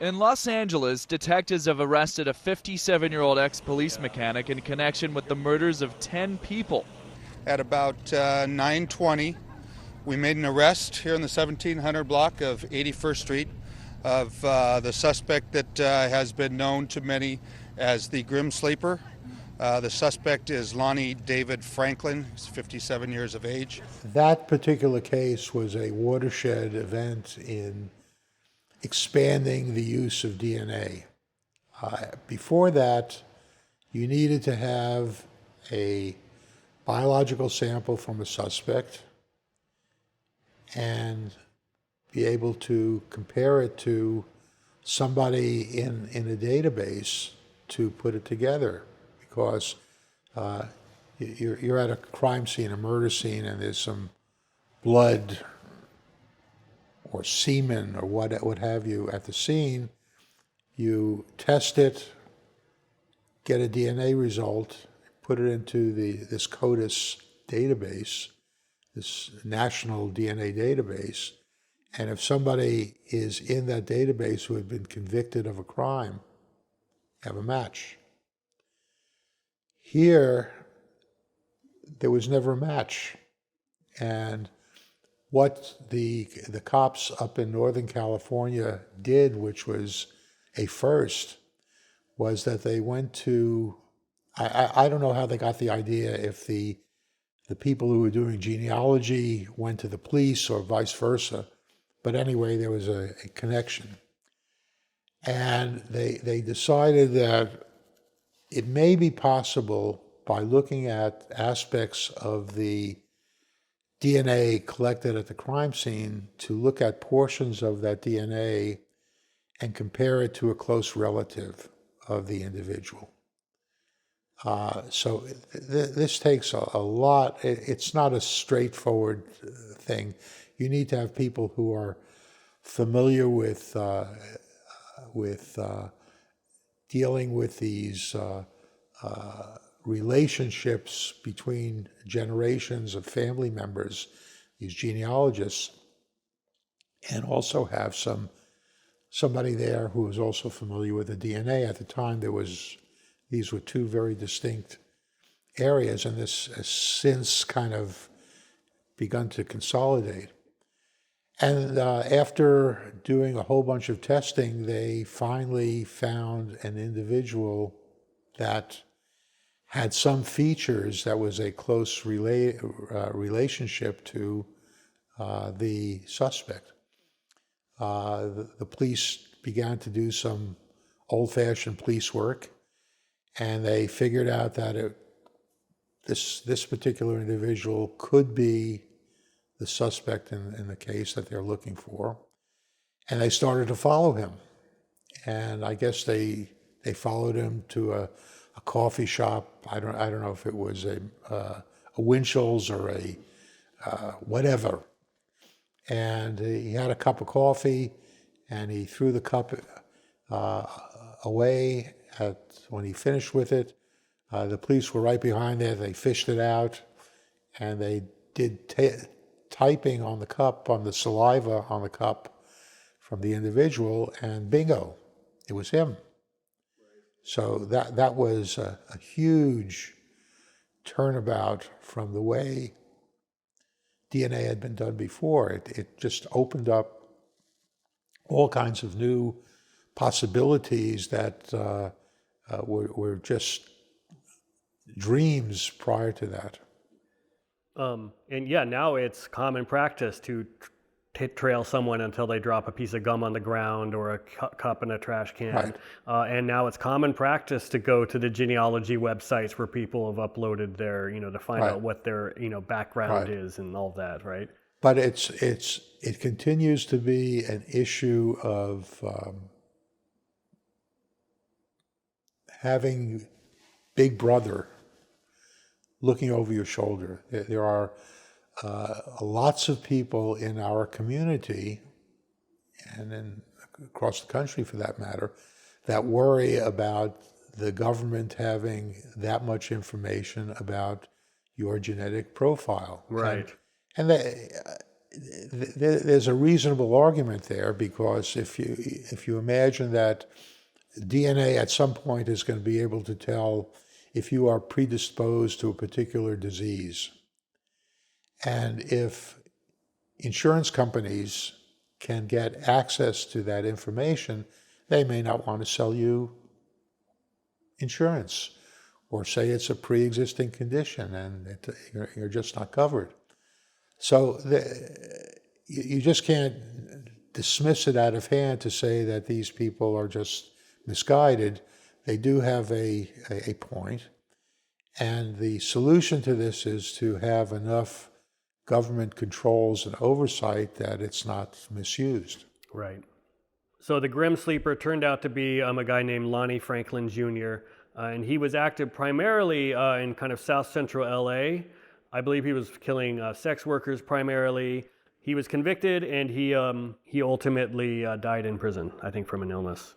In Los Angeles, detectives have arrested a 57-year-old ex-police mechanic in connection with the murders of 10 people. At about 9:20, we made an arrest here in the 1700 block of 81st Street of the suspect that has been known to many as the Grim Sleeper. The suspect is Lonnie David Franklin. He's 57 years of age. That particular case was a watershed event in expanding the use of DNA. Before that, you needed to have a biological sample from a suspect and be able to compare it to somebody in a database to put it together. Because you're at a crime scene, a murder scene, and there's some blood or semen or what have you at the scene. You test it, get a DNA result, put it into this CODIS database, this national DNA database, and if somebody is in that database who had been convicted of a crime, you have a match. Here, there was never a match. And what the cops up in Northern California did, which was a first, was that they went to, I don't know how they got the idea, if the people who were doing genealogy went to the police or vice versa. But anyway, there was a connection. And they decided that it may be possible by looking at aspects of the DNA collected at the crime scene to look at portions of that DNA and compare it to a close relative of the individual. So this takes a lot. It's not a straightforward thing. You need to have people who are familiar with dealing with these relationships between generations of family members, these genealogists, and also have somebody there who was also familiar with the DNA. At the time, these were two very distinct areas, and this has since kind of begun to consolidate. And after doing a whole bunch of testing, they finally found an individual that had some features that was a close relationship to the suspect. The police began to do some old-fashioned police work, and they figured out that this particular individual could be the suspect in the case that they're looking for. And they started to follow him. And I guess they followed him to a coffee shop. I don't know if it was a Winchell's or a whatever. And he had a cup of coffee, and he threw the cup away when he finished with it. The police were right behind there. They fished it out, and they did typing on the cup, on the saliva on the cup from the individual, and bingo, it was him. So that was a huge turnabout from the way DNA had been done before. It just opened up all kinds of new possibilities that were just dreams prior to that. And yeah, now it's common practice to trail someone until they drop a piece of gum on the ground or a cup in a trash can. Right. And now it's common practice to go to the genealogy websites where people have uploaded their, to find Right. out what their, background is and all that, right? But it continues to be an issue of having Big Brother looking over your shoulder. There are lots of people in our community, and across the country for that matter, that worry about the government having that much information about your genetic profile. Right. And there's a reasonable argument there, because if you imagine that DNA at some point is going to be able to tell if you are predisposed to a particular disease, and if insurance companies can get access to that information, they may not want to sell you insurance, or say it's a pre-existing condition and you're just not covered. So you just can't dismiss it out of hand to say that these people are just misguided. They do have a point, and the solution to this is to have enough government controls and oversight that it's not misused. Right. So the Grim Sleeper turned out to be a guy named Lonnie Franklin Jr., and he was active primarily in kind of south central LA. I believe he was killing sex workers primarily. He was convicted, and he ultimately died in prison, I think, from an illness.